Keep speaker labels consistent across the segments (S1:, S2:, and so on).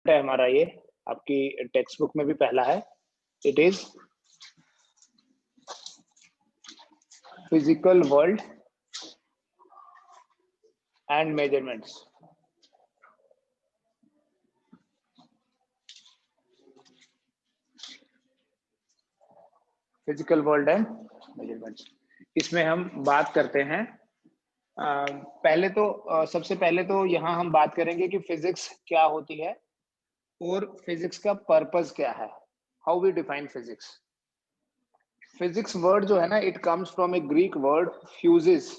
S1: है हमारा ये, आपकी टेक्स्ट बुक में भी पहला है। It is physical world and measurements. Physical world and measurements, इसमें हम बात करते हैं पहले तो सबसे पहले तो यहाँ हम बात करेंगे कि फिजिक्स क्या होती है और फिजिक्स का पर्पस क्या है, how we define physics. Physics word जो है ना, it comes from a Greek word physis,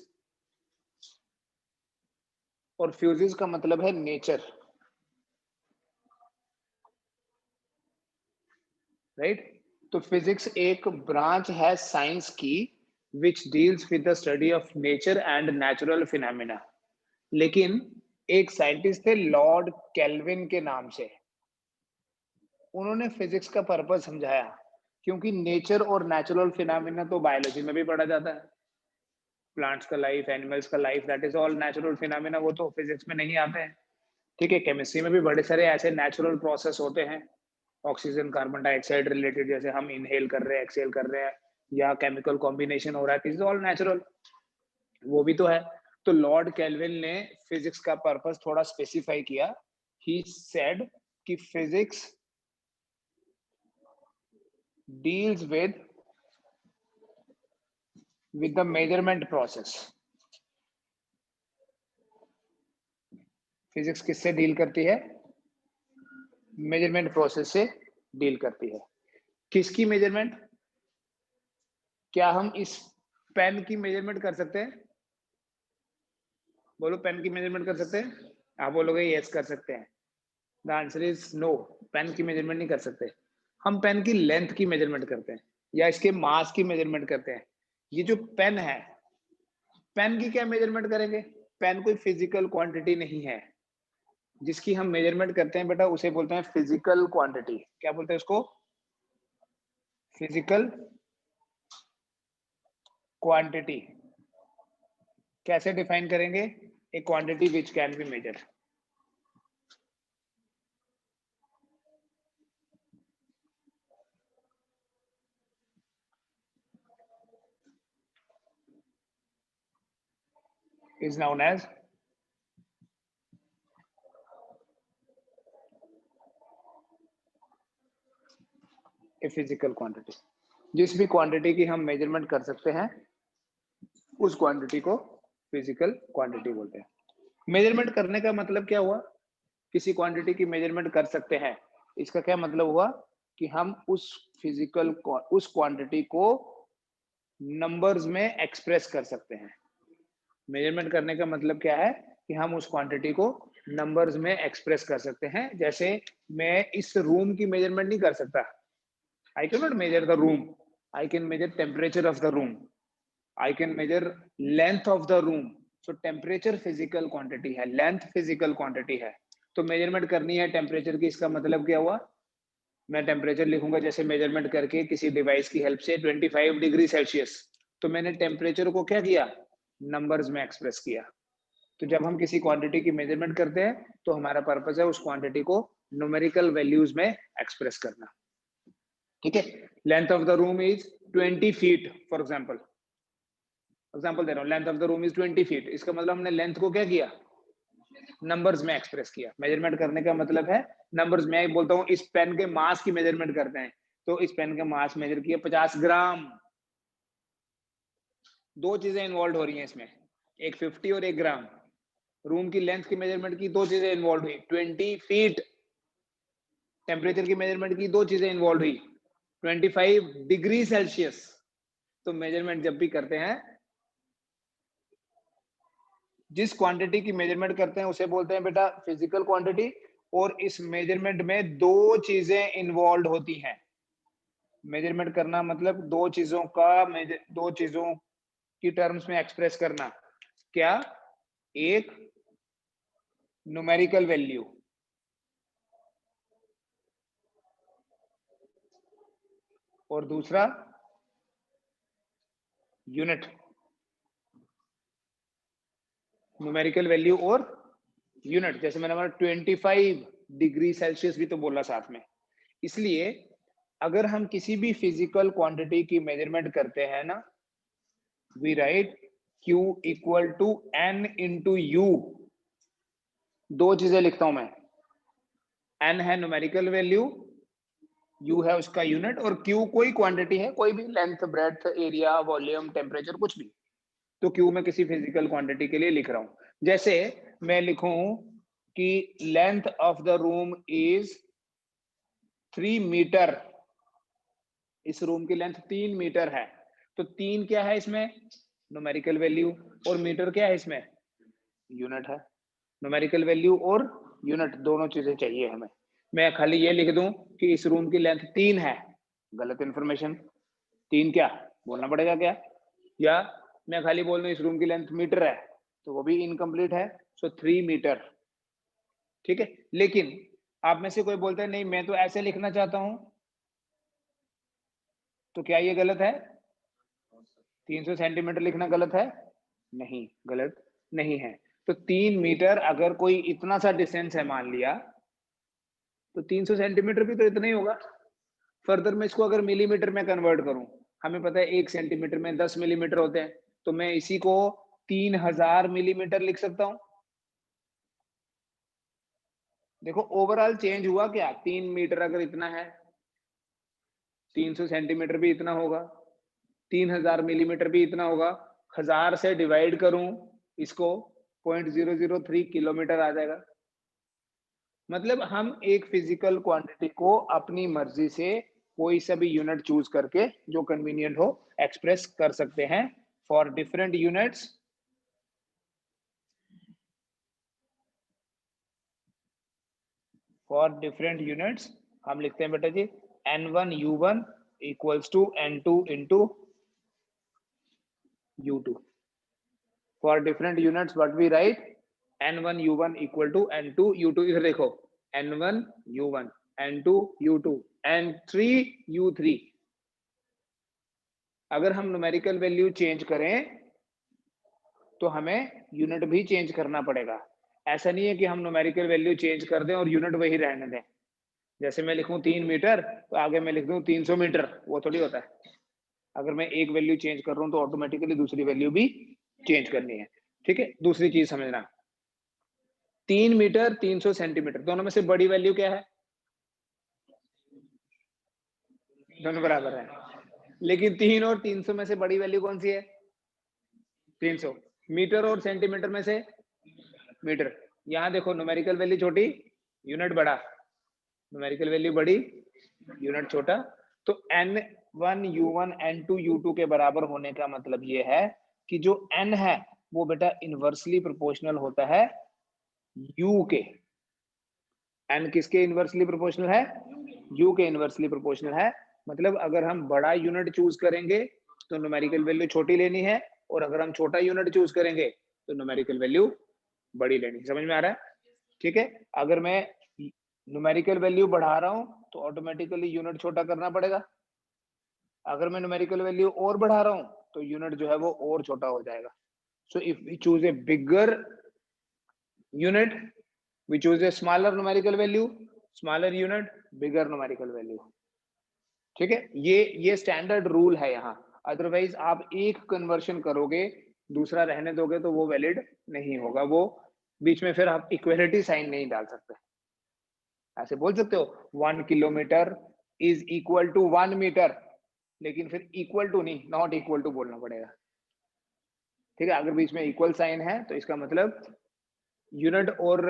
S1: और फ्यूजिस का मतलब है नेचर, राइट। तो फिजिक्स एक ब्रांच है साइंस की which deals with the study of nature and natural phenomena. लेकिन एक साइंटिस्ट थे लॉर्ड केल्विन के नाम से, उन्होंने फिजिक्स का पर्पस समझाया, क्योंकि नेचर और नेचुरल फिनोमेना तो बायोलॉजी में भी पढ़ा जाता है, प्लांट्स का लाइफ, एनिमल्स का life, that is all natural phenomena, वो तो फिजिक्स में नहीं आते हैं। ठीक है, केमिस्ट्री में भी बड़े सारे ऐसे नेचुरल प्रोसेस होते हैं, ऑक्सीजन कार्बन डाइऑक्साइड रिलेटेड, जैसे हम इनहेल कर रहे हैं, एक्सहेल कर रहे हैं, या केमिकल कॉम्बिनेशन हो रहा है, दिस इज ऑल नेचुरल, वो भी तो है। तो लॉर्ड केल्विन ने फिजिक्स का पर्पस थोड़ा स्पेसिफाई किया। ही सेड कि physics deals with the measurement process। Physics किससे डील करती है? मेजरमेंट प्रोसेस से डील करती है। किसकी मेजरमेंट? क्या हम इस पेन की मेजरमेंट कर सकते हैं? बोलो, पेन की मेजरमेंट कर सकते हैं? आप बोलोगे यस कर सकते हैं। The answer is no, pain की मेजरमेंट नहीं कर सकते। हम पेन की लेंथ की मेजरमेंट करते हैं, या इसके मास की मेजरमेंट करते हैं। ये जो पेन है, पेन की क्या मेजरमेंट करेंगे? पेन कोई फिजिकल क्वांटिटी नहीं है, जिसकी हम मेजरमेंट करते हैं बेटा उसे बोलते हैं फिजिकल क्वांटिटी। क्या बोलते हैं उसको? Physical quantity. कैसे डिफाइन करेंगे? A quantity which can be measure. is known as a physical quantity. जिस भी क्वांटिटी की हम मेजरमेंट कर सकते हैं, उस क्वांटिटी को फिजिकल क्वांटिटी बोलते हैं। मेजरमेंट करने का मतलब क्या हुआ? किसी क्वांटिटी की मेजरमेंट कर सकते हैं, इसका क्या मतलब हुआ? कि हम उस उस क्वांटिटी को नंबर्स में एक्सप्रेस कर सकते हैं। मेजरमेंट करने का मतलब क्या है? कि हम उस क्वांटिटी को नंबर्स में एक्सप्रेस कर सकते हैं। जैसे मैं इस रूम की मेजरमेंट नहीं कर सकता, I cannot measure the room. I can measure temperature of the room. I can measure length of the room. So temperature physical quantity है, length physical quantity है। तो मेजरमेंट करनी है टेम्परेचर की, इसका मतलब क्या हुआ? मैं टेम्परेचर लिखूंगा जैसे मेजरमेंट करके किसी डिवाइस की हेल्प से 25 डिग्री सेल्सियस, तो मैंने टेम्परेचर को क्या किया? नंबर्स में एक्सप्रेस किया। तो जब हम किसी क्वांटिटी की मेजरमेंट करते हैं, तो हमारा पर्पस है उस क्वांटिटी को न्यूमेरिकल वैल्यूज में एक्सप्रेस करना। ठीक है, length of the room is 20 feet for example दे रहा हूं, length of the room is 20 feet. इसका मतलब हमने लेंथ को क्या किया? नंबर्स में एक्सप्रेस किया। मेजरमेंट करने का मतलब है नंबर्स में। बोलता हूं इस पेन के मास की मेजरमेंट करते हैं, तो इस पेन का मास मेजर किया 50 ग्राम। दो चीजें इन्वॉल्व हो रही हैं इसमें, एक 50 और एक ग्राम। रूम की लेंथ की मेजरमेंट की, दो चीजें इन्वॉल्व हुई, 20 फीट। टेम्परेचर की मेजरमेंट की, दो चीजें इन्वॉल्व हुई, 25 डिग्री सेल्सियस। तो मेजरमेंट जब भी करते हैं, जिस क्वांटिटी की मेजरमेंट करते हैं उसे बोलते हैं बेटा फिजिकल क्वांटिटी। और इस मेजरमेंट में दो चीजें इन्वॉल्व होती हैं। मेजरमेंट करना मतलब दो चीजों की टर्म्स में एक्सप्रेस करना। क्या? एक न्यूमेरिकल वैल्यू, और दूसरा यूनिट। न्यूमेरिकल वैल्यू और यूनिट। जैसे मैंने बोला 25 डिग्री सेल्सियस भी तो बोला साथ में। इसलिए अगर हम किसी भी फिजिकल क्वांटिटी की मेजरमेंट करते हैं ना, we write Q equal to N into U। दो चीजें लिखता हूं मैं, N है न्यूमेरिकल वैल्यू, U है उसका यूनिट, और Q कोई क्वांटिटी है, कोई भी, length, breadth, area, volume, temperature, कुछ भी। तो Q मैं किसी फिजिकल क्वांटिटी के लिए लिख रहा हूं। जैसे मैं लिखूं कि length of the room is 3 metre, इस रूम की लेंथ 3 मीटर है, तो 3 क्या है इसमें, न्यूमेरिकल वैल्यू, और मीटर क्या है इसमें, यूनिट है। न्यूमेरिकल वैल्यू और यूनिट दोनों चीजें चाहिए हमें। मैं खाली ये लिख दूं कि इस रूम की लेंथ 3 है, गलत इंफॉर्मेशन। 3 क्या बोलना पड़ेगा क्या, या मैं खाली बोल दूं इस रूम की लेंथ मीटर है, तो वो भी इनकम्प्लीट है। सो 3 मीटर, ठीक है। लेकिन आप में से कोई बोलता है नहीं मैं तो ऐसे लिखना चाहता हूं, तो क्या ये गलत है, 300 सेंटीमीटर लिखना गलत है, नहीं, गलत नहीं है। तो 3 मीटर अगर कोई इतना सा डिस्टेंस है मान लिया, तो 300 सेंटीमीटर भी तो इतना ही होगा। फर्दर मैं इसको अगर मिलीमीटर में कन्वर्ट करूं, हमें पता है 1 सेंटीमीटर में 10 मिलीमीटर होते हैं, तो मैं इसी को 3000 मिलीमीटर लिख सकता हूं। देखो ओवरऑल चेंज हुआ क्या, 3 मीटर अगर इतना है, 300 सेंटीमीटर भी इतना होगा, 3000 मिलीमीटर भी इतना होगा। 1000 से डिवाइड करूं इसको, 0.003 किलोमीटर आ जाएगा। मतलब हम एक फिजिकल क्वांटिटी को अपनी मर्जी से कोई सा भी यूनिट चूज करके जो कन्वीनियंट हो एक्सप्रेस कर सकते हैं for different units. For different units हम लिखते हैं बेटा जी N1 U1 equals to N2 into U2। For different units what we write, N1 U1 equal to N2 U2। इधर देखो N1 U1, N2 U2, N3 U3। अगर हम numerical value change करें तो हमें यूनिट भी चेंज करना पड़ेगा। ऐसा नहीं है कि हम न्यूमेरिकल वैल्यू चेंज कर दें और यूनिट वही रहने दें। जैसे मैं लिखूं 3 मीटर, तो आगे मैं लिख दूं 300 मीटर, वो थोड़ी होता है। अगर मैं एक वैल्यू चेंज कर रहा हूं तो ऑटोमेटिकली दूसरी वैल्यू भी चेंज करनी है, ठीक है। दूसरी चीज समझना, 3 मीटर 300 सेंटीमीटर, दोनों में से बड़ी वैल्यू क्या है, दोनों बराबर है, लेकिन 3 और 300 में से बड़ी वैल्यू कौन सी है, 300। मीटर और सेंटीमीटर में से मीटर। यहां देखो न्यूमेरिकल वैल्यू छोटी, यूनिट बड़ा, न्यूमेरिकल वैल्यू बड़ी, यूनिट छोटा। तो N1 U1 N2 U2 के बराबर होने का मतलब ये है कि जो N है वो बेटा इनवर्सली प्रोपोर्शनल होता है U के। N किसके इनवर्सली प्रोपोर्शनल है, U के इनवर्सली प्रोपोर्शनल है। मतलब अगर हम बड़ा यूनिट चूज करेंगे तो न्यूमेरिकल वैल्यू छोटी लेनी है, और अगर हम छोटा यूनिट चूज करेंगे तो न्यूमेरिकल वैल्यू बड़ी लेनी है। समझ में आ रहा है, ठीक है। अगर मैं न्यूमेरिकल वैल्यू बढ़ा रहा हूं तो ऑटोमेटिकली यूनिट छोटा करना पड़ेगा। अगर मैं न्यूमेरिकल वैल्यू और बढ़ा रहा हूं तो यूनिट जो है वो और छोटा हो जाएगा। So if we choose a bigger unit, we choose a smaller numerical value, smaller unit, bigger numerical value, ठीक है। ये स्टैंडर्ड रूल है यहाँ। अदरवाइज आप एक कन्वर्शन करोगे दूसरा रहने दोगे तो वो वैलिड नहीं होगा। वो बीच में फिर आप इक्वलिटी साइन नहीं डाल सकते। ऐसे बोल सकते हो 1 kilometre is equal to 1 metre, लेकिन फिर इक्वल टू नहीं, नॉट इक्वल टू बोलना पड़ेगा, ठीक है। अगर बीच में इक्वल साइन है तो इसका मतलब यूनिट और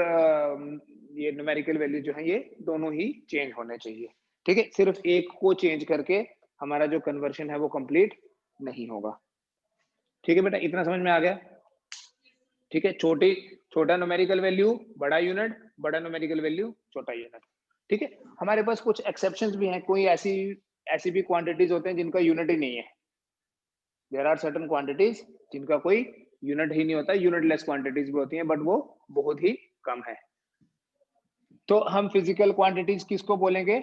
S1: ये न्यूमेरिकल वैल्यू जो है ये दोनों ही चेंज होने चाहिए, ठीक है। सिर्फ एक को चेंज करके हमारा जो कन्वर्शन है वो कंप्लीट नहीं होगा, ठीक है बेटा। इतना समझ में आ गया, ठीक है। छोटा न्यूमेरिकल वैल्यू बड़ा यूनिट, बड़ा न्यूमेरिकल वैल्यू छोटा यूनिट, ठीक है। हमारे पास कुछ एक्सेप्शंस भी हैं, कोई ऐसी भी क्वांटिटीज होते हैं जिनका यूनिट ही नहीं है। देयर आर सर्टेन क्वांटिटीज जिनका कोई यूनिट ही नहीं होता, यूनिटलेस क्वांटिटीज भी होती हैं, बट वो बहुत ही कम है। तो हम फिजिकल क्वांटिटीज किसको बोलेंगे,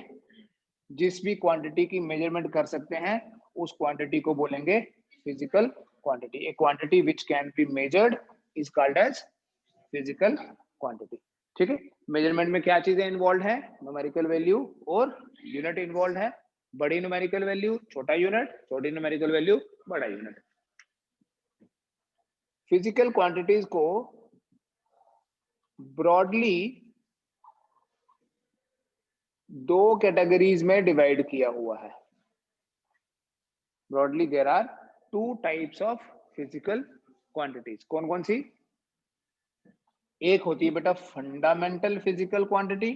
S1: जिस भी क्वांटिटी की मेजरमेंट कर सकते हैं उस क्वांटिटी को बोलेंगे physical quantity. A quantity which can be measured is called as physical quantity, ठीक है। मेजरमेंट में क्या चीजें इन्वॉल्व है? न्यूमेरिकल वैल्यू और यूनिट इन्वॉल्व है। बड़ी न्यूमेरिकल वैल्यू छोटा यूनिट, छोटी न्यूमेरिकल वैल्यू बड़ा यूनिट। फिजिकल क्वांटिटीज को ब्रॉडली दो कैटेगरीज में डिवाइड किया हुआ है। Broadly there are two types of physical quantities. कौन कौन सी? एक होती है बेटा फंडामेंटल फिजिकल क्वांटिटी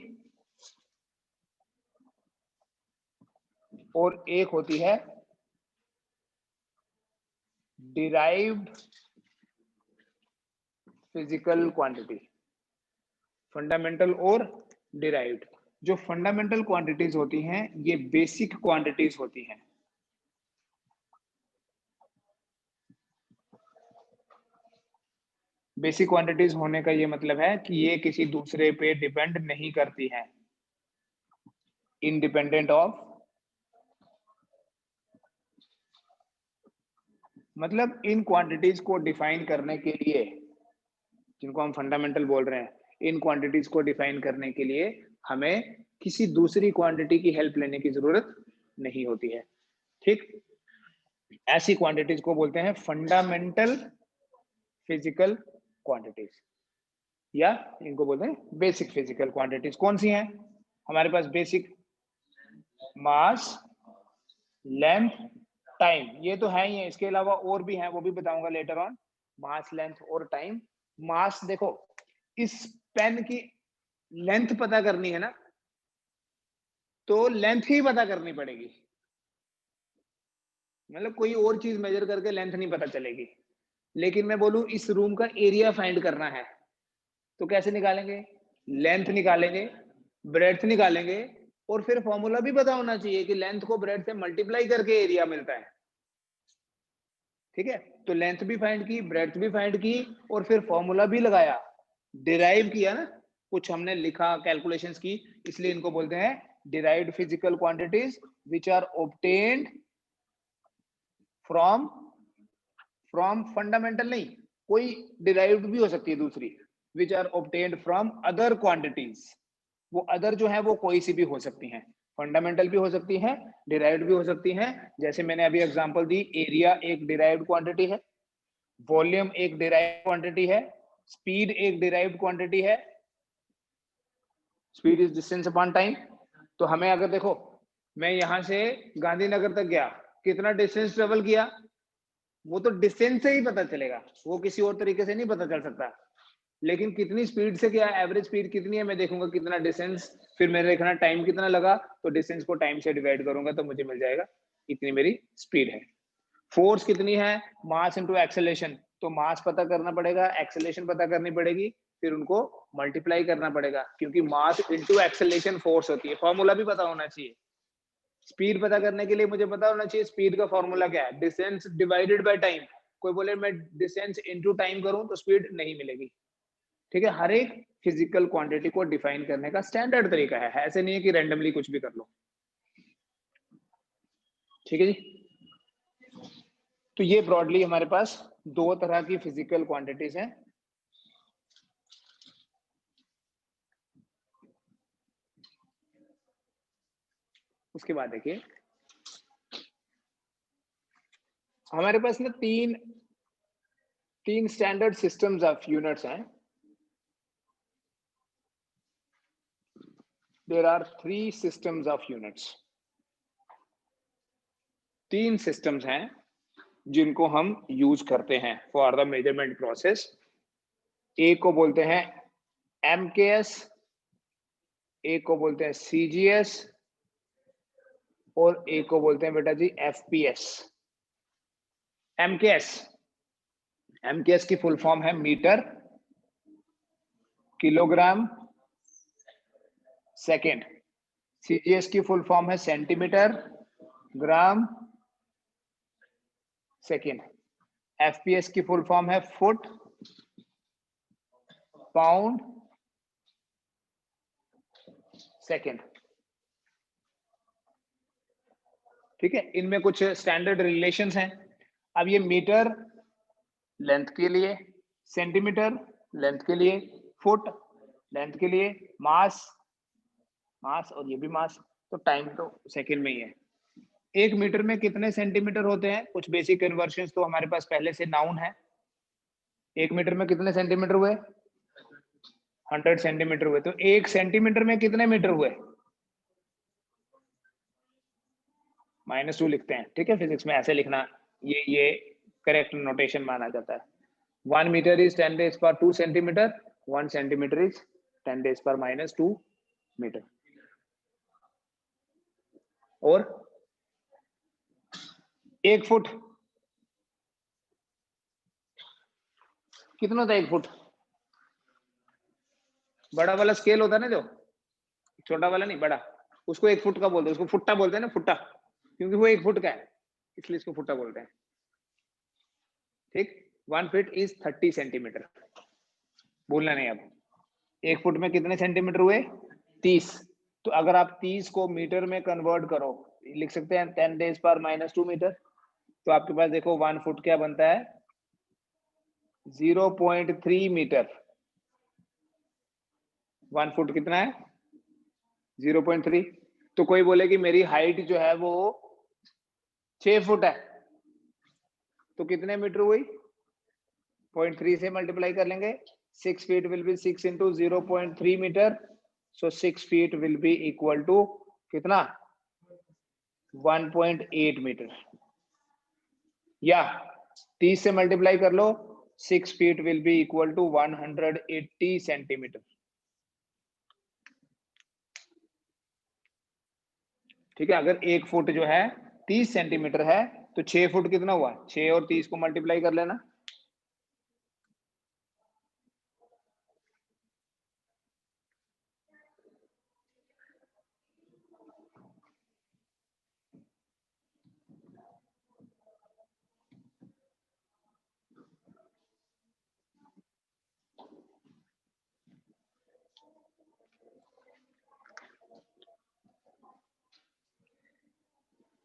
S1: और एक होती है डिराइव्ड फिजिकल क्वांटिटी। फंडामेंटल और डिराइव्ड। जो फंडामेंटल क्वांटिटीज होती हैं ये बेसिक क्वांटिटीज होती हैं। बेसिक क्वांटिटीज होने का ये मतलब है कि ये किसी दूसरे पे डिपेंड नहीं करती हैं, इंडिपेंडेंट ऑफ, मतलब इन क्वांटिटीज को डिफाइन करने के लिए, जिनको हम फंडामेंटल बोल रहे हैं, इन क्वांटिटीज को डिफाइन करने के लिए हमें किसी दूसरी क्वांटिटी की हेल्प लेने की जरूरत नहीं होती है। ठीक, ऐसी क्वांटिटीज को बोलते हैं फंडामेंटल फिजिकल क्वांटिटीज, या इनको बोलते हैं बेसिक फिजिकल क्वांटिटीज। कौन सी हैं हमारे पास? बेसिक मास, लेंथ, टाइम, ये तो है ही है। इसके अलावा और भी हैं, वो भी बताऊंगा लेटर ऑन। मास, लेंथ और टाइम। मास देखो, इस पेन की लेंथ पता करनी है ना, तो लेंथ ही पता करनी पड़ेगी, मतलब कोई और चीज मेजर करके लेंथ नहीं पता चलेगी। लेकिन मैं बोलूं इस रूम का एरिया फाइंड करना है, तो कैसे निकालेंगे? लेंथ निकालेंगे, ब्रेड्थ निकालेंगे, और फिर फॉर्मूला भी पता होना चाहिए कि लेंथ को ब्रेड्थ से मल्टीप्लाई करके एरिया मिलता है। ठीक है, तो लेंथ भी फाइंड की, ब्रेड्थ भी फाइंड की, और फिर फॉर्मूला भी लगाया, डिराइव किया ना, कुछ हमने लिखा, कैलकुलेशंस की, इसलिए इनको बोलते हैं derived physical quantities which are obtained from fundamental नहीं, कोई डिराइव्ड भी हो सकती है दूसरी, which are obtained from other quantities. वो अदर जो है वो कोई सी भी हो सकती हैं, फंडामेंटल भी हो सकती हैं, डिराइव्ड भी हो सकती हैं। जैसे मैंने अभी एग्जांपल दी, एरिया एक डिराइव्ड क्वांटिटी है, वॉल्यूम एक डिराइव्ड क्वांटिटी है, स्पीड एक डिराइव्ड क्वांटिटी है। Speed is distance upon time. तो हमें अगर देखो, मैं यहां से गांधीनगर तक गया, कितना डिस्टेंस ट्रेवल किया, वो तो डिस्टेंस से ही पता चलेगा, वो किसी और तरीके से नहीं पता चल सकता। लेकिन कितनी स्पीड से क्या, एवरेज स्पीड कितनी है, मैं देखूंगा कितना डिस्टेंस, फिर मैंने देखना टाइम कितना लगा, तो डिस्टेंस को टाइम से डिवाइड करूंगा तो मुझे मिल जाएगा इतनी मेरी स्पीड है। फोर्स कितनी है, मास इनटू एक्सेलरेशन, तो मास पता करना पड़ेगा, एक्सेलरेशन पता करनी पड़ेगी, फिर उनको मल्टीप्लाई करना पड़ेगा, क्योंकि मास इनटू एक्सेलरेशन फोर्स होती है। फॉर्मूला भी पता होना चाहिए। स्पीड पता करने के लिए मुझे पता होना चाहिए स्पीड का फॉर्मूला क्या है, डिस्टेंस डिवाइडेड बाय टाइम। कोई बोले मैं डिस्टेंस इनटू टाइम करूं तो स्पीड नहीं मिलेगी। ठीक है, हर एक फिजिकल क्वांटिटी को डिफाइन करने का स्टैंडर्ड तरीका है, ऐसे नहीं है कि रैंडमली कुछ भी कर लो। ठीक है जी, तो ये ब्रॉडली हमारे पास दो तरह की फिजिकल क्वांटिटीज हैं। उसके बाद देखिए हमारे पास ना तीन स्टैंडर्ड सिस्टम्स ऑफ यूनिट्स हैं। There are 3 systems of units. तीन सिस्टम्स हैं जिनको हम यूज करते हैं फॉर द मेजरमेंट प्रोसेस। एक को बोलते हैं एमकेएस, एक को बोलते हैं सीजीएस, और एक को बोलते हैं बेटा जी एफपीएस। एमकेएस, एमकेएस की फुल फॉर्म है मीटर, किलोग्राम, सेकेंड। सीजीएस की फुल फॉर्म है सेंटीमीटर, ग्राम, सेकेंड। एफपीएस की फुल फॉर्म है फुट, पाउंड, सेकेंड। ठीक है, इनमें कुछ स्टैंडर्ड रिलेशंस हैं। अब ये मीटर लेंथ के लिए, सेंटीमीटर लेंथ के लिए, फुट लेंथ के लिए मास, मास और ये भी मास, तो टाइम तो सेकंड में ही है। 1 मीटर में कितने सेंटीमीटर होते हैं? कुछ बेसिक कन्वर्जन्स तो हमारे पास पहले से नाउन है। 1 मीटर में कितने सेंटीमीटर हुए? 100 सेंटीमीटर हुए। तो 1 सेंटीमीटर में कितने मीटर हुए? -2 लिखते हैं, ठीक है। फिजिक्स में ऐसे लिखना, ये करेक्ट नोटेशन माना जाता है। 1 metre is 10⁻² centimetre, 1 centimetre is 10⁻² metre. और 1 फुट कितना था? 1 फुट बड़ा वाला स्केल होता है ना, जो छोटा वाला नहीं, बड़ा, उसको 1 फुट का बोलते हैं, उसको फुट्टा बोलते हैं ना, फुट्टा, क्योंकि वो 1 फुट का है इसलिए इसको फुट्टा बोलते हैं, ठीक। 1 फीट इज 30 सेंटीमीटर, भूलना नहीं। अब 1 फुट में कितने सेंटीमीटर हुए? 30। तो अगर आप 30 को मीटर में कन्वर्ट करो, लिख सकते हैं 10⁻² मीटर। तो आपके पास देखो 1 फुट क्या बनता है? 0.3 मीटर। 1 फुट कितना है? 0.3। तो कोई बोले कि मेरी हाइट जो है वो 6 फुट है, तो कितने मीटर हुई? 0.3 से मल्टीप्लाई कर लेंगे। 6 feet will be 6 into 0.3 metre, so 6 feet will be equal to कितना? 1.8 मीटर। या 30 से मल्टीप्लाई कर लो, 6 feet will be equal to 180 centimetre. ठीक है। अगर 1 फुट जो है 30 सेंटीमीटर है, तो 6 फुट कितना हुआ? 6 और 30 को मल्टीप्लाई कर लेना।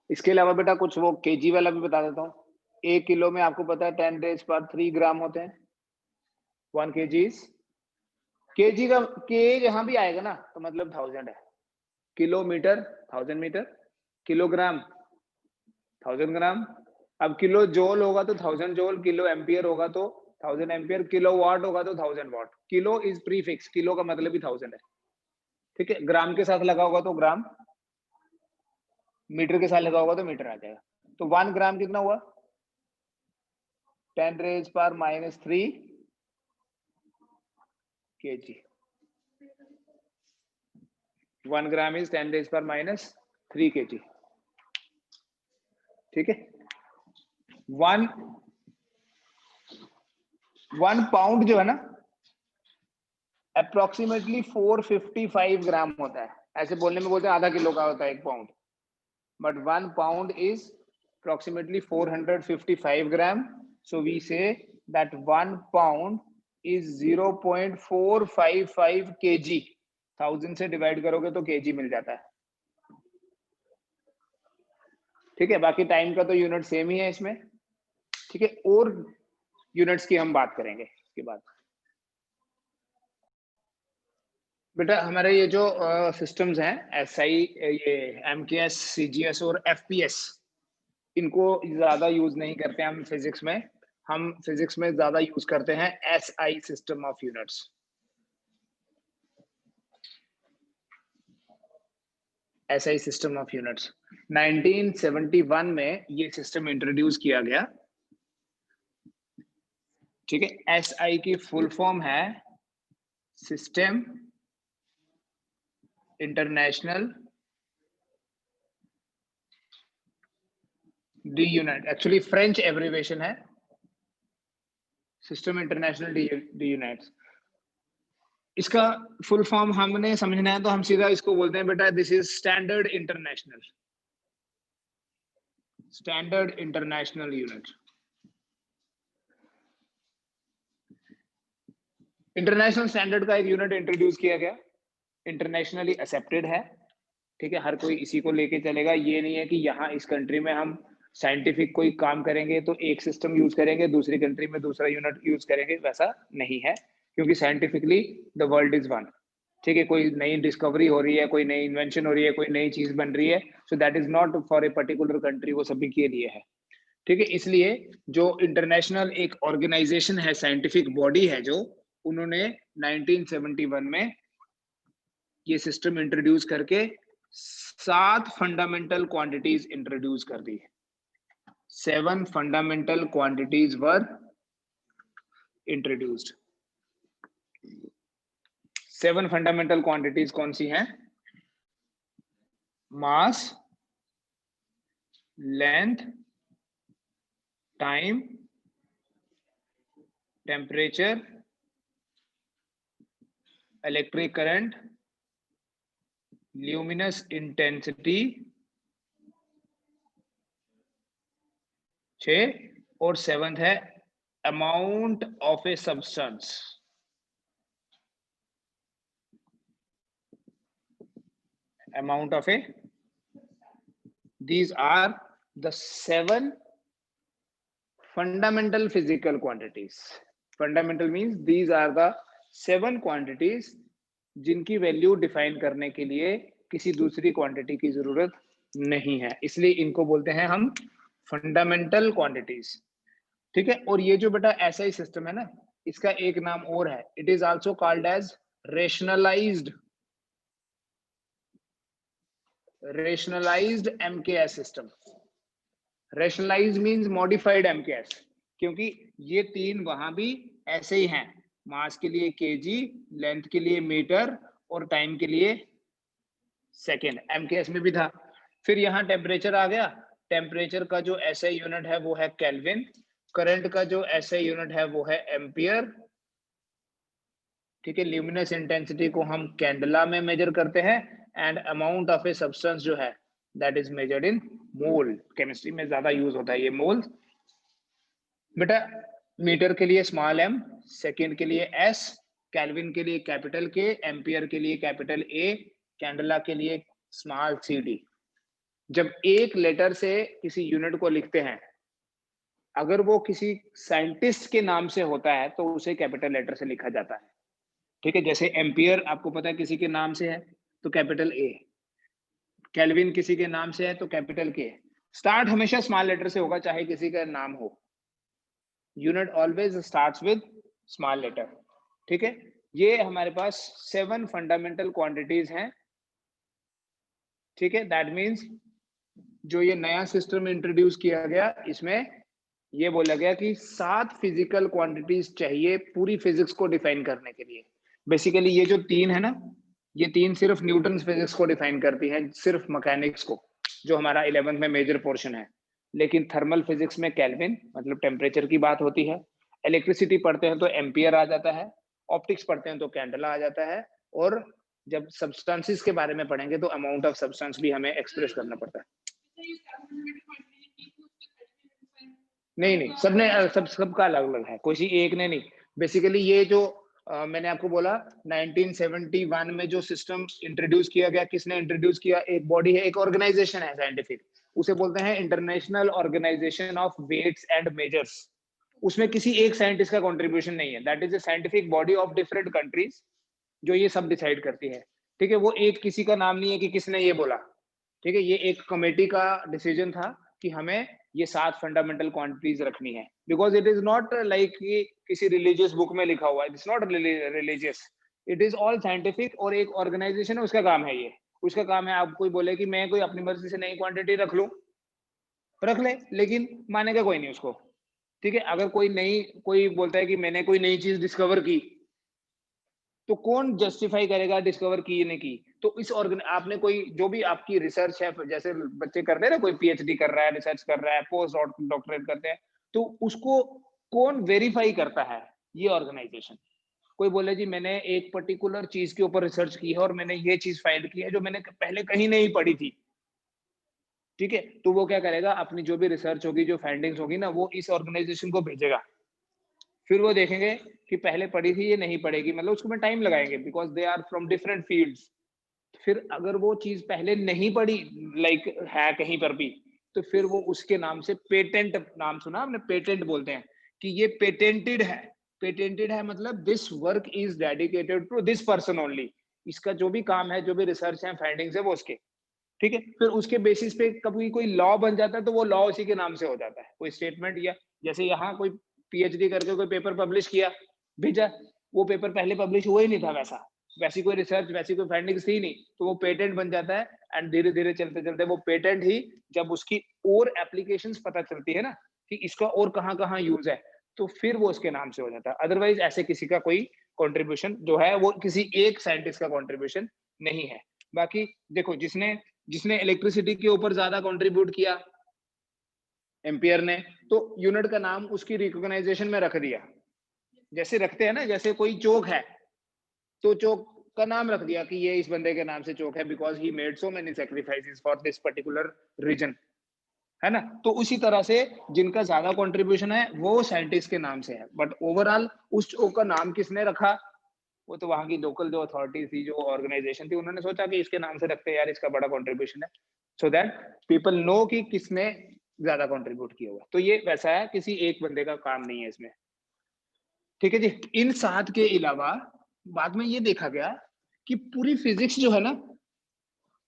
S1: इसके अलावा बेटा कुछ वो केजी वाला भी बता देता हूँ। 1 किलो में आपको पता है 10⁻³ ग्राम होते हैं। 1 kg इज, केजी का के यहाँ भी आएगा ना, तो मतलब 1000 है। किलोमीटर 1000 मीटर, किलोग्राम 1000 ग्राम। अब किलो जोल होगा तो 1000 जोल, किलो एम्पियर होगा तो 1000 एम्पियर, किलो वाट होगा तो 1000 वाट। किलो इज प्रीफिक्स, किलो का मतलब ही 1000 है, ठीक है। ग्राम के साथ लगा होगा तो ग्राम, मीटर के साथ लगा होगा तो मीटर आ जाएगा। तो 1 ग्राम कितना हुआ? 10⁻³ kg। 1 ग्राम इज 10⁻³ kg, ठीक है। 1 पाउंड जो है ना, अप्रोक्सीमेटली 455 ग्राम होता है। ऐसे बोलने में बोलते हैं आधा किलो का होता है 1 pound, but 1 pound is approximately 455 gram. So we say that 1 pound is 0.455 kg। 1000 से डिवाइड करोगे तो केजी मिल जाता है, ठीक है। बाकी टाइम का तो यूनिट सेम ही है इसमें, ठीक है। और यूनिट्स की हम बात करेंगे इसके बाद। बेटा हमारे ये जो सिस्टम्स हैं, एसआई, ये एमकेएस, सीजीएस और एफपीएस, इनको ज्यादा यूज नहीं करते हम फिजिक्स में। हम फिजिक्स में ज्यादा यूज करते हैं SI system of units. SI system of units 1971 में ये सिस्टम इंट्रोड्यूस किया गया, ठीक है। एसआई की फुल फॉर्म है system international D unit, actually French abbreviation है, सिस्टम इंटरनेशनल डी यूनिट्स। इसका फुल फॉर्म हमने समझना है तो हम सीधा इसको बोलते हैं बेटा, this is standard international, standard international unit. International standard का एक यूनिट इंट्रोड्यूस किया गया, इंटरनेशनली एक्सेप्टेड है, ठीक है। हर कोई इसी को लेके चलेगा। ये नहीं है कि यहाँ इस कंट्री में हम साइंटिफिक कोई काम करेंगे तो एक सिस्टम यूज करेंगे, दूसरी कंट्री में दूसरा यूनिट यूज करेंगे, वैसा नहीं है, क्योंकि scientifically the world is one. ठीक है, कोई नई डिस्कवरी हो रही है, कोई नई इन्वेंशन हो रही है, कोई नई चीज बन रही है, so that is not for a particular country, वो सभी के लिए है। ठीक है, इसलिए जो इंटरनेशनल एक ऑर्गेनाइजेशन है, साइंटिफिक बॉडी है, जो उन्होंने 1971 में ये सिस्टम इंट्रोड्यूस करके 7 फंडामेंटल क्वांटिटीज इंट्रोड्यूस कर दी। 7 fundamental quantities were introduced. 7 fundamental quantities कौन सी हैं? Mass, length, time, temperature, electric current, luminous intensity 6, और 7th है amount of a substance. Amount of a, these are the 7 fundamental physical quantities. Fundamental means these are the 7 quantities जिनकी value define करने के लिए किसी दूसरी क्वांटिटी की जरूरत नहीं है, इसलिए इनको बोलते हैं हम फंडामेंटल क्वांटिटीज। ठीक है, और ये जो बेटा SI सिस्टम है ना, इसका एक नाम और है, it is also called as rationalised MKS system. Rationalise means modified MKS, क्योंकि ये 3 वहां भी ऐसे ही हैं, मास के लिए kg, लेंथ के लिए मीटर और टाइम के लिए सेकेंड, MKS में भी था। फिर यहाँ टेम्परेचर आ गया, टेम्परेचर का जो SI यूनिट है वो है केल्विन, करंट का जो SI यूनिट है वो है एम्पियर। ठीक है, ल्यूमिनस इंटेंसिटी को हम कैंडला में मेजर करते हैं, and amount of a substance जो है that is measured in mole. Chemistry में ज्यादा यूज होता है ये मोल। बेटा मीटर के लिए स्मॉल m, सेकेंड के लिए s, केल्विन के लिए कैपिटल K, एम्पियर के लिए कैपिटल A, कैंडला के लिए स्मॉल cd। जब एक लेटर से किसी यूनिट को लिखते हैं, अगर वो किसी साइंटिस्ट के नाम से होता है तो उसे कैपिटल लेटर से लिखा जाता है। ठीक है, जैसे एम्पियर आपको पता है किसी के नाम से है तो कैपिटल A, केल्विन किसी के नाम से है तो कैपिटल K। स्टार्ट हमेशा स्मॉल लेटर से होगा चाहे किसी का नाम हो। Unit always starts with small letter. ठीक है, ये हमारे पास 7 फंडामेंटल क्वांटिटीज हैं। ठीक है, दैट मींस जो ये नया सिस्टम इंट्रोड्यूस किया गया, इसमें ये बोला गया कि 7 फिजिकल क्वांटिटीज चाहिए पूरी फिजिक्स को डिफाइन करने के लिए। बेसिकली ये जो 3 है ना, ये 3 सिर्फ न्यूटन फिजिक्स को डिफाइन करती हैं, सिर्फ मैकेनिक्स को, जो हमारा 11th में मेजर पोर्शन है। लेकिन थर्मल फिजिक्स में केल्विन मतलब टेम्परेचर की बात होती है, इलेक्ट्रिसिटी पढ़ते हैं तो एम्पियर आ जाता है, ऑप्टिक्स पढ़ते हैं तो कैंडला आ जाता है, और जब सब्सटेंसेस के बारे में पढ़ेंगे तो अमाउंट ऑफ सब्सटेंस भी हमें एक्सप्रेस करना पड़ता है। नहीं, सबका अलग अलग है, कोई एक ने नहीं। बेसिकली ये जो मैंने आपको बोला 1971 में जो सिस्टम इंट्रोड्यूस किया गया, किसने इंट्रोड्यूस किया? एक बॉडी है, एक ऑर्गेनाइजेशन है साइंटिफिक, उसे बोलते हैं international organisation of weights and measures. उसमें किसी एक साइंटिस्ट का कंट्रीब्यूशन नहीं है, that is a scientific body of different countries जो ये सब डिसाइड करती है। ठीक है, वो एक किसी का नाम नहीं है कि किसने ये बोला। ठीक है, ये एक कमेटी का डिसीजन था कि हमें ये 7 फंडामेंटल क्वांटिटीज रखनी है, because it is not like किसी रिलीजियस बुक में लिखा हुआ है, it's not religious, it is all scientific. और एक ऑर्गेनाइजेशन है, उसका काम है ये, उसका काम है आप कोई बोले कि मैं कोई अपनी मर्जी से नई क्वांटिटी रख लूं, रख ले, लेकिन मानेगा कोई नहीं उसको। ठीक है, अगर कोई बोलता है कि मैंने कोई नई चीज डिस्कवर की, तो कौन जस्टिफाई करेगा डिस्कवर की नहीं की? तो इस आपने कोई जो भी आपकी रिसर्च है, जैसे बच्चे करते हैं ना, कोई PhD कर रहा है, रिसर्च कर रहा है, पोस्ट डॉक्टरेट करते हैं, तो उसको कौन वेरीफाई करता है? ये ऑर्गेनाइजेशन। कोई बोले जी मैंने एक पर्टिकुलर चीज के ऊपर रिसर्च की है और मैंने ये चीज फाइंड की है जो मैंने पहले कहीं नहीं पढ़ी थी। ठीक है, तो वो क्या करेगा, अपनी जो भी रिसर्च होगी, जो फाइंडिंग्स होगी ना, वो इस ऑर्गेनाइजेशन को भेजेगा। फिर वो देखेंगे कि पहले पढ़ी थी ये नहीं पढ़ेगी, मतलब उसको में टाइम लगाएंगे, because they are from different fields. फिर अगर वो चीज पहले नहीं पढ़ी, लाइक है कहीं पर भी, तो फिर वो उसके नाम से पेटेंट, नाम सुना आपने, पेटेंट बोलते हैं कि ये पेटेंटेड है। पेटेंटेड है मतलब this work is dedicated to this person only, इसका जो भी काम है, जो भी रिसर्च है, फाइंडिंग्स है, वो उसके, ठीक है। फिर उसके बेसिस पे कभी कोई लॉ बन जाता है तो वो लॉ उसी के नाम से हो जाता है, कोई स्टेटमेंट, या जैसे यहाँ कोई पीएचडी करके कोई पेपर पब्लिश किया, भेजा, वो पेपर पहले पब्लिश हुआ ही नहीं था, वैसी कोई रिसर्च, वैसी कोई फाइंडिंग्स थी नहीं, तो वो पेटेंट बन जाता है। एंड धीरे धीरे चलते चलते वो पेटेंट ही, जब उसकी और एप्लीकेशंस पता चलती है ना कि इसका और कहाँ कहाँ यूज है, तो फिर वो उसके नाम से हो जाता है। अदरवाइज ऐसे किसी का कोई कंट्रीब्यूशन जो है वो किसी एक साइंटिस्ट का कंट्रीब्यूशन नहीं है। बाकी देखो, जिसने जिसने इलेक्ट्रिसिटी के ऊपर ज्यादा कंट्रीब्यूट किया, एम्पियर ने, तो यूनिट का नाम उसकी रिकॉग्नाइजेशन में रख दिया। जैसे रखते हैं ना, जैसे कोई चौक है तो चौक का नाम रख दिया कि ये इस बंदे के नाम से चौक है, because he made so many sacrifices for this particular reason, है ना। तो उसी तरह से जिनका ज्यादा कंट्रीब्यूशन है वो साइंटिस्ट के नाम से है, बट ओवरऑल उस चौक का नाम किसने रखा, वो तो वहां की लोकल जो अथॉरिटी थी, जो ऑर्गेनाइजेशन थी, उन्होंने सोचा कि इसके नाम से रखते हैं यार, इसका बड़ा कंट्रीब्यूशन है, सो दैट पीपल नो कि किसने ज्यादा कंट्रीब्यूट किया हुआ। तो ये वैसा है, किसी एक बंदे का काम नहीं है इसमें, ठीक है जी। इन 7 के अलावा बाद में ये देखा गया कि पूरी फिजिक्स जो है ना,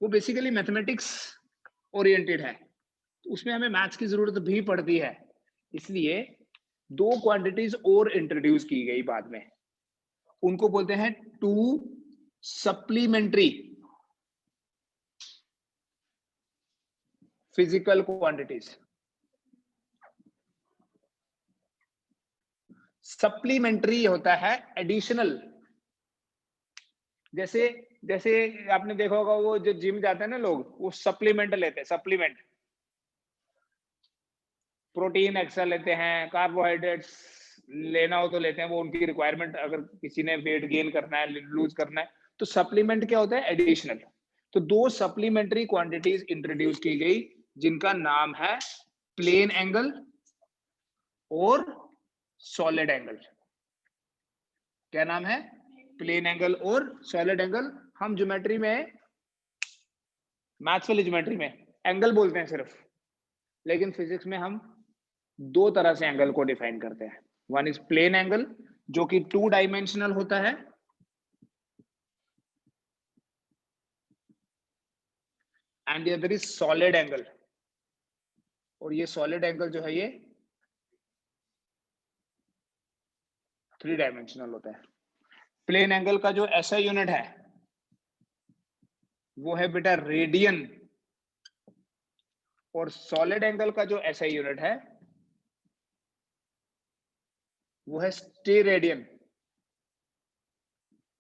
S1: वो बेसिकली मैथमेटिक्स ओरिएंटेड है, तो उसमें हमें मैथ्स की जरूरत भी पड़ती है। इसलिए 2 क्वांटिटीज और इंट्रोड्यूस की गई बाद में, उनको बोलते हैं 2 सप्लीमेंट्री फिजिकल क्वांटिटीज। सप्लीमेंट्री होता है एडिशनल। जैसे जैसे आपने देखा होगा, वो जो जिम जाते हैं ना लोग, वो सप्लीमेंट लेते हैं, सप्लीमेंट, प्रोटीन एक्स्ट्रा लेते हैं, कार्बोहाइड्रेट्स लेना हो तो लेते हैं, वो उनकी रिक्वायरमेंट, अगर किसी ने वेट गेन करना है, लूज करना है, तो सप्लीमेंट क्या होता है, एडिशनल। तो 2 सप्लीमेंट्री क्वांटिटीज इंट्रोड्यूस की गई, जिनका नाम है प्लेन एंगल और सॉलिड एंगल। क्या नाम है, प्लेन एंगल और सॉलिड एंगल। हम ज्योमेट्री में, मैथ्स वाली ज्योमेट्री में एंगल बोलते हैं सिर्फ, लेकिन फिजिक्स में हम 2 तरह से एंगल को डिफाइन करते हैं। वन इज प्लेन एंगल, जो कि 2 डायमेंशनल होता है, and the other is solid angle, और ये सॉलिड एंगल जो है ये 3 डायमेंशनल होता है। प्लेन एंगल का जो एसआई यूनिट है वो है बेटा रेडियन, और सॉलिड एंगल का जो एसआई यूनिट है वो है स्टेरेडियन,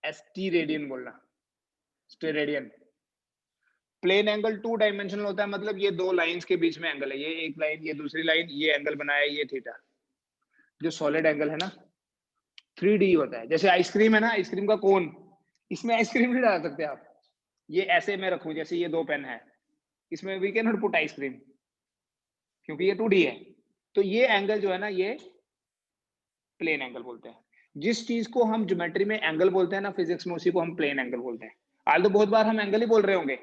S1: एसटी रेडियन बोलना, स्टेरेडियन। प्लेन एंगल 2 डायमेंशनल होता है, मतलब ये 2 लाइंस के बीच में एंगल है, ये एक लाइन, ये दूसरी लाइन, ये एंगल बनाया, ये थीटा। जो सॉलिड एंगल है ना, 3D होता है। जैसे आइसक्रीम है ना, आइसक्रीम का कोन, इसमें आइसक्रीम नहीं डाल सकते आप। ये ऐसे में रखूं, जैसे ये 2 पेन है, इसमें we can not put ice cream, क्योंकि ये 2D है। तो ये एंगल जो है ना, ये प्लेन एंगल बोलते हैं। जिस चीज को हम ज्योमेट्री में एंगल बोलते हैं ना, फिजिक्स में उसी को हम प्लेन एंगल बोलते हैं। आज तो बहुत बार हम एंगल ही बोल रहे होंगे,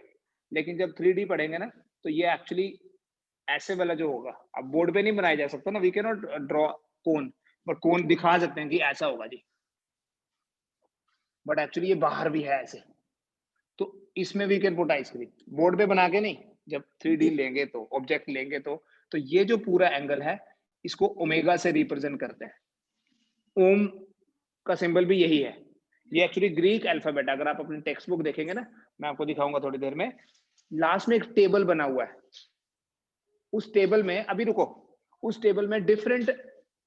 S1: लेकिन जब 3D पढ़ेंगे ना, तो ये एक्चुअली ऐसे वाला जो होगा, अब बोर्ड पे नहीं बनाया जा सकता ना, we can not draw cone, but cone दिखा सकते हैं कि ऐसा होगा जी, बट एक्चुअली ये बाहर भी है ऐसे। तो इसमें we can put ice cream, board पे बना के नहीं, जब 3D लेंगे तो, ऑब्जेक्ट लेंगे तो ये जो पूरा एंगल है, इसको ओमेगा से रिप्रेजेंट करते हैं। ओम का सिंबल भी यही है। ये एक्चुअली ग्रीक अल्फाबेट, अगर आप अपनी टेक्स्ट बुक देखेंगे ना, मैं आपको दिखाऊंगा थोड़ी देर में, लास्ट में एक टेबल बना हुआ है, उस टेबल में, अभी रुको, उस टेबल में डिफरेंट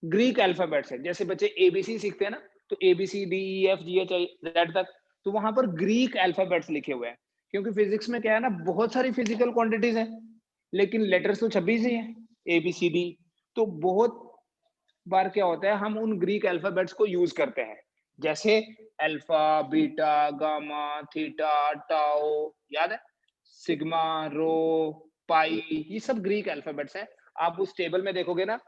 S1: ग्रीक अल्फाबेट्स है। जैसे बच्चे एबीसी सीखते हैं ना, तो ABC D E F G H I Z तक, तो वहां पर ग्रीक अल्फाबेट्स लिखे हुए हैं, क्योंकि फिजिक्स में क्या है ना, बहुत सारी फिजिकल क्वांटिटीज है, लेकिन लेटर्स तो 26 ही है, एबीसीडी। तो बहुत बार क्या होता है, हम उन ग्रीक अल्फाबेट्स को यूज करते हैं, जैसे alpha, beta, gamma, theta, tau, याद है, सिग्मा, रो, पाई, ये सब ग्रीक अल्फाबेट्स हैं। आप उस टेबल में देखोगे ना,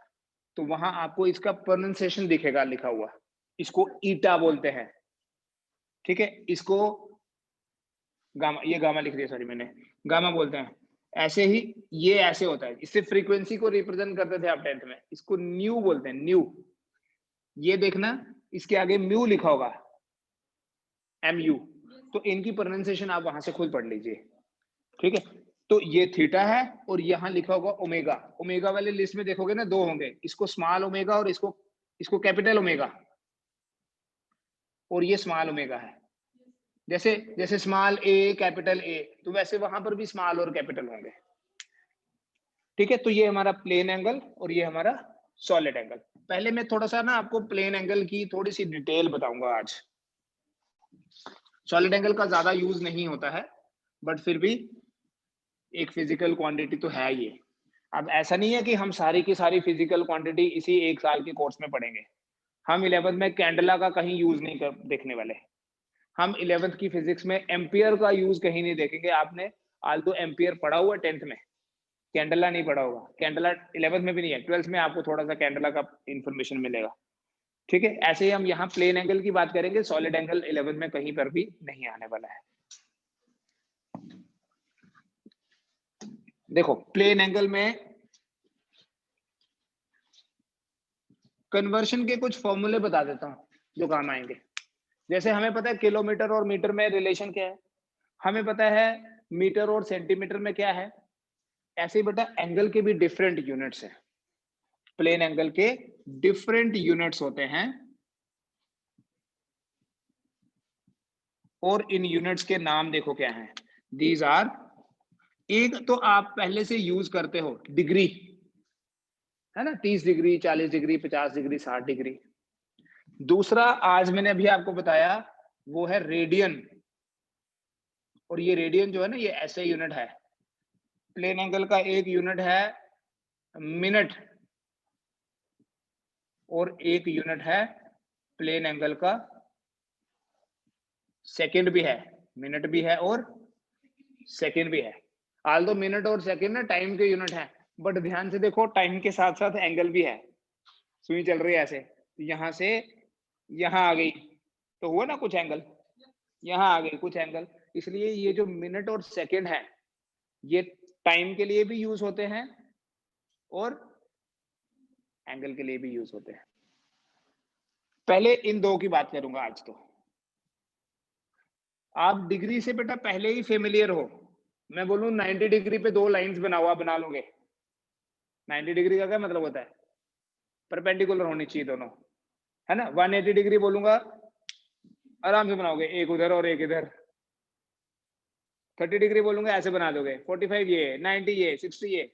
S1: तो वहां आपको इसका प्रोनाउंसिएशन दिखेगा लिखा हुआ, इसको ईटा बोलते हैं, ठीक है। इसको गामा, ये गामा लिख दिया, सॉरी मैंने, गामा बोलते हैं। ऐसे ही ये ऐसे होता है, इससे फ्रीक्वेंसी को रिप्रेजेंट करते थे आप 10th में, इसको न्यू बोलते हैं, न्यू। ये देखना, इसके आगे म्यू लिखा होगा, MU, तो इनकी प्रोनाउंसिएशन आप वहां से खुद पढ़ लीजिए, ठीक है। तो ये थीटा है और यहाँ लिखा होगा ओमेगा। ओमेगा वाले लिस्ट में देखोगे ना, दो होंगे, इसको स्मॉल ओमेगा और इसको कैपिटल ओमेगा, और ये स्मॉल ओमेगा है। जैसे जैसे स्मॉल ए कैपिटल ए, तो वैसे वहां पर भी स्मॉल और कैपिटल होंगे, ठीक है। तो ये हमारा प्लेन एंगल और ये हमारा सॉलिड एंगल। पहले मैं थोड़ा सा ना आपको प्लेन एंगल की थोड़ी सी डिटेल बताऊंगा आज। सॉलिड एंगल का ज्यादा यूज नहीं होता है, बट फिर भी एक फिजिकल क्वांटिटी तो है ये। अब ऐसा नहीं है कि हम सारी की सारी फिजिकल क्वांटिटी इसी एक साल के कोर्स में पढ़ेंगे। हम 11th में कैंडला का कहीं यूज नहीं देखने वाले। हम 11th की फिजिक्स में एम्पियर का यूज कहीं नहीं देखेंगे। आपने आल्दो एम्पियर पढ़ा हुआ 10th में, कैंडला नहीं पढ़ा होगा। कैंडला 11th में भी नहीं है, 12th में आपको थोड़ा सा कैंडला का इंफॉर्मेशन मिलेगा, ठीक है। ऐसे ही हम यहाँ प्लेन एंगल की बात करेंगे, सॉलिड एंगल 11th में कहीं पर भी नहीं आने वाला है। देखो प्लेन एंगल में कन्वर्शन के कुछ फॉर्मूले बता देता हूं जो काम आएंगे। जैसे हमें पता है किलोमीटर और मीटर में रिलेशन क्या है, हमें पता है मीटर और सेंटीमीटर में क्या है। ऐसे ही बेटा एंगल के भी डिफरेंट यूनिट्स हैं, प्लेन एंगल के डिफरेंट यूनिट्स होते हैं, और इन यूनिट्स के नाम देखो क्या हैं। दीज आर, एक तो आप पहले से यूज करते हो डिग्री, है ना, 30 डिग्री, 40 डिग्री, 50 डिग्री, 60 डिग्री। दूसरा आज मैंने अभी आपको बताया वो है रेडियन, और ये रेडियन जो है ना, ये ऐसे यूनिट है। प्लेन एंगल का एक यूनिट है मिनट, और एक यूनिट है प्लेन एंगल का सेकंड भी है, मिनट भी है और सेकंड भी है। आल्दो मिनट और सेकंड ना टाइम के यूनिट है, बट ध्यान से देखो टाइम के साथ साथ एंगल भी है। सुई चल रही है ऐसे, यहां से यहां आ गई तो हुआ ना कुछ एंगल, यहां आ गई कुछ एंगल। इसलिए ये जो मिनट और सेकंड है ये टाइम के लिए भी यूज होते हैं और एंगल के लिए भी यूज होते हैं। पहले इन दो की बात करूंगा आज। तो आप डिग्री से बेटा पहले ही फेमिलियर हो। मैं बोलूं 90 डिग्री पे दो लाइंस बनाओ, आप बना लोगे। 90 डिग्री का क्या मतलब होता है, परपेंडिकुलर होनी चाहिए दोनों, है ना। 180 डिग्री बोलूंगा आराम से बनाओगे, एक उधर और एक इधर। 30 डिग्री बोलूंगा ऐसे बना दोगे, 45 ये, 90 ये, 60 ये।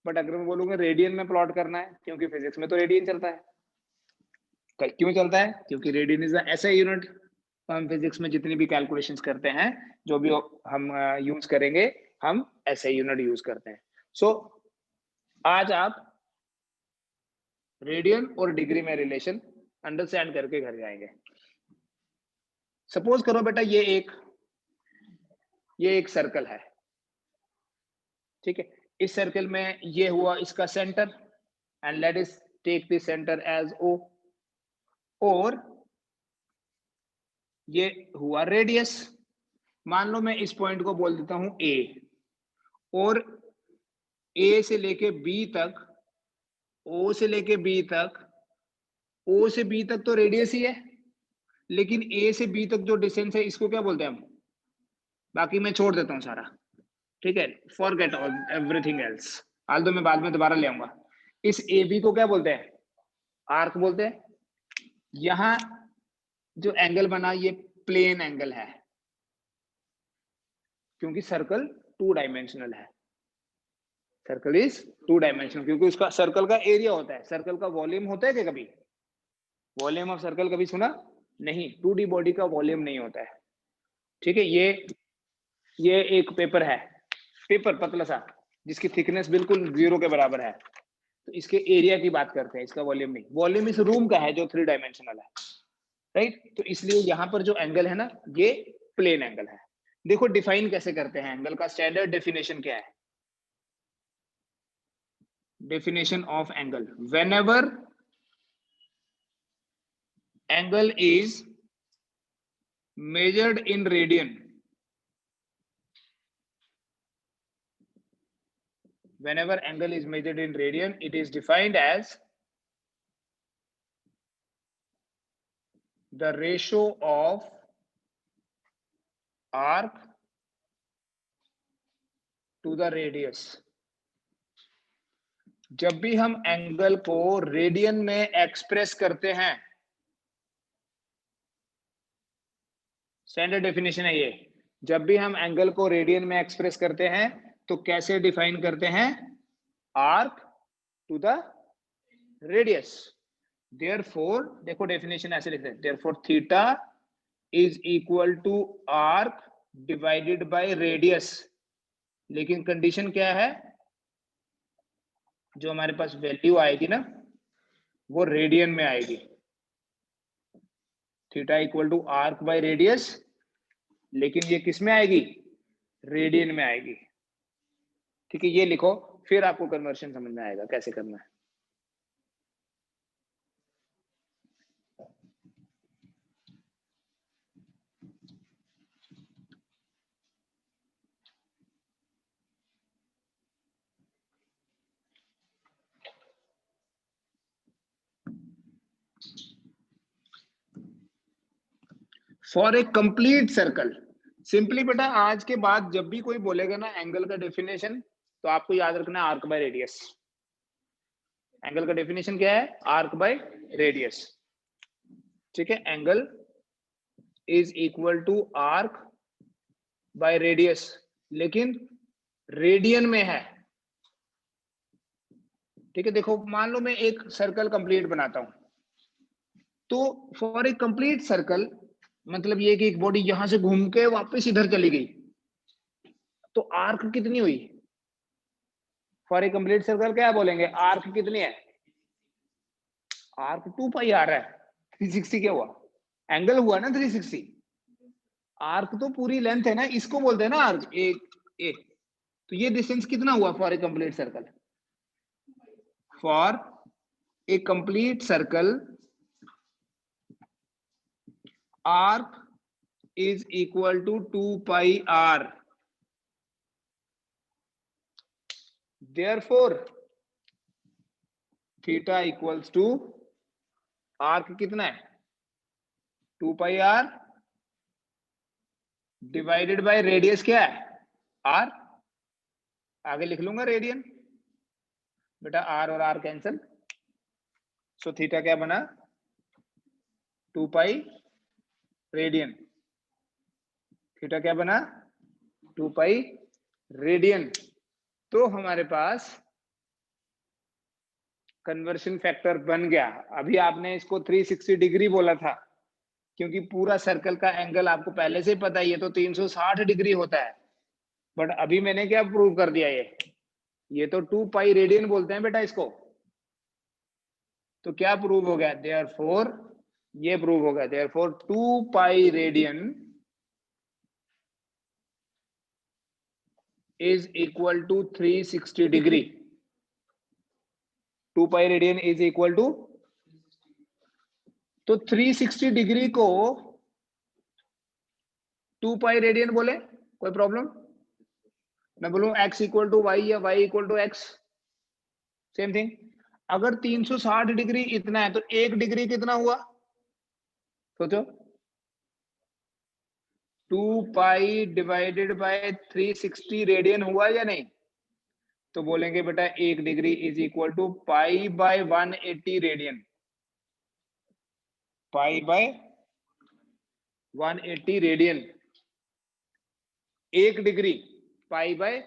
S1: बट अगर मैं बोलूंगा रेडियन में प्लॉट करना है, क्योंकि फिजिक्स में तो रेडियन चलता है। क्यों चलता है, क्योंकि रेडियन इज ऐसा यूनिट। हम फिजिक्स में जितनी भी कैलकुलेशंस करते हैं, जो भी हम यूज करेंगे, हम ऐसे यूनिट यूज करते हैं। सो आज आप रेडियन और डिग्री में रिलेशन अंडरस्टैंड करके घर जाएंगे। सपोज करो बेटा ये एक सर्कल है, ठीक है। इस सर्कल में ये हुआ इसका centre, and let us take the centre as O, और ये हुआ रेडियस। मान लो मैं इस पॉइंट को बोल देता हूं ए, और ए से लेके बी तक, ओ से लेके बी तक, ओ से बी तक तो रेडियस ही है, लेकिन ए से बी तक जो डिस्टेंस है इसको क्या बोलते हैं हम। बाकी मैं छोड़ देता हूं सारा, ठीक है, फॉरगेट ऑल एवरीथिंग एल्स। हाल तो मैं बाद में दोबारा ले आऊंगा। इस ए बी को क्या बोलते हैं, आर्क बोलते हैं। यहां जो एंगल बना ये प्लेन एंगल है, क्योंकि सर्कल 2 डायमेंशनल है। सर्कल इज 2 डायमेंशनल क्योंकि उसका सर्कल का एरिया होता है। सर्कल का वॉल्यूम होता है क्या कभी, वॉल्यूम ऑफ सर्कल कभी सुना नहीं, 2D बॉडी का वॉल्यूम नहीं होता है, ठीक है। ये एक पेपर है, पेपर पतला सा, जिसकी थिकनेस बिल्कुल 0 के बराबर है, तो इसके एरिया की बात करते हैं, इसका वॉल्यूम नहीं। वॉल्यूम इस रूम का है जो 3 डायमेंशनल है, राइट। तो इसलिए यहां पर जो एंगल है ना, ये प्लेन एंगल है। देखो डिफाइन कैसे करते हैं एंगल का, स्टैंडर्ड डेफिनेशन क्या है। Definition of angle: whenever angle is measured in radian, whenever angle is measured in radian, it is defined as the ratio of arc to the radius. जब भी हम एंगल को रेडियन में express करते हैं, standard definition है ये, जब भी हम एंगल को रेडियन में एक्सप्रेस करते हैं तो कैसे डिफाइन करते हैं? Arc to the radius. Therefore देखो डेफिनेशन ऐसे लिखते हैं, therefore theta is equal to arc divided by radius. लेकिन कंडीशन क्या है? जो हमारे पास वैल्यू आएगी ना वो रेडियन में आएगी। Theta equal to arc by radius, लेकिन ये किस में आएगी? रेडियन में आएगी। ठीक है, ये लिखो, फिर आपको कन्वर्शन समझ में आएगा कैसे करना है। For a complete circle, simply बेटा आज के बाद जब भी कोई बोलेगा ना एंगल का डेफिनेशन, तो आपको याद रखना है आर्क बाय रेडियस। एंगल का डेफिनेशन क्या है? Arc by radius. ठीक है, angle is equal to arc by radius, लेकिन रेडियन में है। ठीक है, देखो मान लो मैं एक सर्कल कंप्लीट बनाता हूं, तो फॉर ए कंप्लीट सर्कल मतलब ये कि एक बॉडी यहां से घूम के वापस इधर चली गई, तो आर्क कितनी हुई? फॉर ए कंप्लीट सर्कल क्या बोलेंगे? आर्क कितनी है? आर्क 2 पाई आर है। 360 क्या हुआ? एंगल हुआ ना 360। आर्क तो पूरी लेंथ है ना, इसको बोलते हैं ना आर्क। ए तो ये डिस्टेंस कितना हुआ for a complete circle? For a complete circle arc is equal to 2 pi r. Therefore theta equals to arc कितना है? 2 pi r divided by radius क्या है? r। आगे लिख लूंगा रेडियन बेटा, r और r कैंसिल, सो थीटा क्या बना? 2 pi रेडियन। थीटा क्या बना? 2 pi रेडियन। तो हमारे पास कन्वर्शन फैक्टर बन गया। अभी आपने इसको 360 डिग्री बोला था, क्योंकि पूरा सर्कल का एंगल आपको पहले से पता ही है, तो 360 डिग्री होता है। बट अभी मैंने क्या प्रूव कर दिया? ये तो 2 पाई रेडियन बोलते हैं बेटा इसको। तो क्या प्रूव हो गया? देयरफॉर ये प्रूव हो गया, therefore 2 pi radian is equal to 360 degree. 2 pi radian is equal to, तो 360 डिग्री को 2 पाई रेडियन बोले, कोई प्रॉब्लम? मैं बोलूं x इक्वल टू वाई या y equal to x, same thing. अगर 360 डिग्री इतना है तो 1 डिग्री कितना हुआ? सोचो, 2 पाई डिवाइडेड बाय 360 रेडियन हुआ या नहीं? तो बोलेंगे बेटा 1 degree is equal to pi by 180 radian. Pi by 180 radian, 1 degree pi by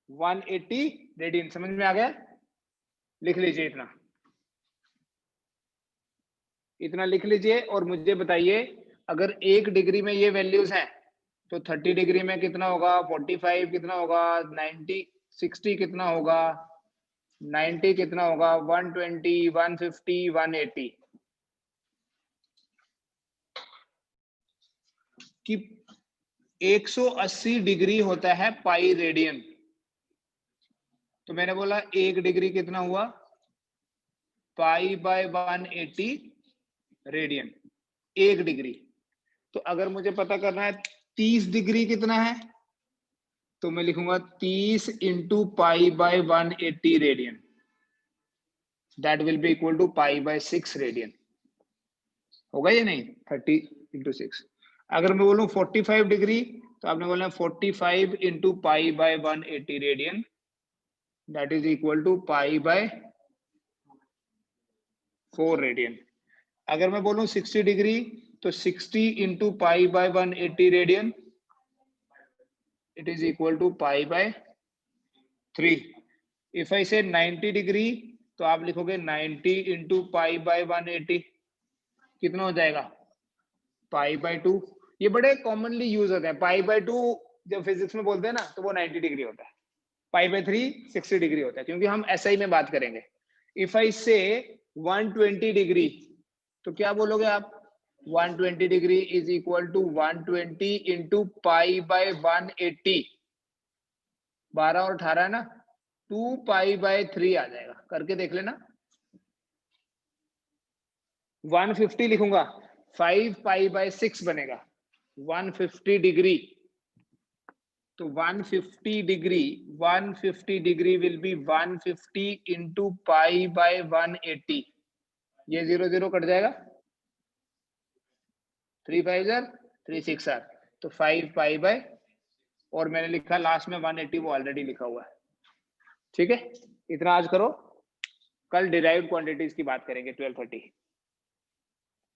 S1: 180 radian. समझ में आ गया? लिख लीजिए, इतना लिख लीजिए और मुझे बताइए, अगर 1 डिग्री में ये वैल्यूज हैं तो 30 डिग्री में कितना होगा? 45 कितना होगा? 90, 60 कितना होगा? 90 कितना होगा? 120, 150, 180। कि 180 डिग्री होता है पाई रेडियन। तो मैंने बोला 1 डिग्री कितना हुआ? पाई बाय 180 रेडियन, 1 डिग्री। तो अगर मुझे पता करना है 30 डिग्री कितना है, तो मैं लिखूंगा 30 into pi by 180 radian, that will be equal to pi by 6 radian. होगा या नहीं? 30 इंटू 6। अगर मैं बोलूं 45 डिग्री, तो आपने बोला 45 into pi by 180 radian, that is equal to pi by 4 radian. अगर मैं बोलूं 60 डिग्री, तो 60 into pi by 180 radian, it is equal to pi by 3। If I say 90 degree, तो आप लिखोगे 90 इंटू पाई बाय 180, कितना हो जाएगा, पाई बाय 2। ये बड़े कॉमनली यूज होते हैं। पाई बाय 2 जब फिजिक्स में बोलते हैं ना, तो वो 90 डिग्री होता है। पाई बाय 3 60 डिग्री होता है, क्योंकि हम एसआई में बात करेंगे। इफ आई से 120 डिग्री, तो क्या बोलोगे आप, 120 degree is equal to 120 into pi by 180, 12 और 18 ना, 2 पाई बाय 3 आ जाएगा। करके देख लेना। 150 लिखूंगा, 5 पाई बाय 6 बनेगा। 150 डिग्री, तो 150 degree will be 150 into pi by 180। ये 0 0 कट जाएगा, 3 5 3 6 आर, तो 5 पाई बाय, और मैंने लिखा लास्ट में 180, वो ऑलरेडी लिखा हुआ है। ठीक है, इतना आज करो, कल डिराइव्ड क्वांटिटीज की बात करेंगे 12:30।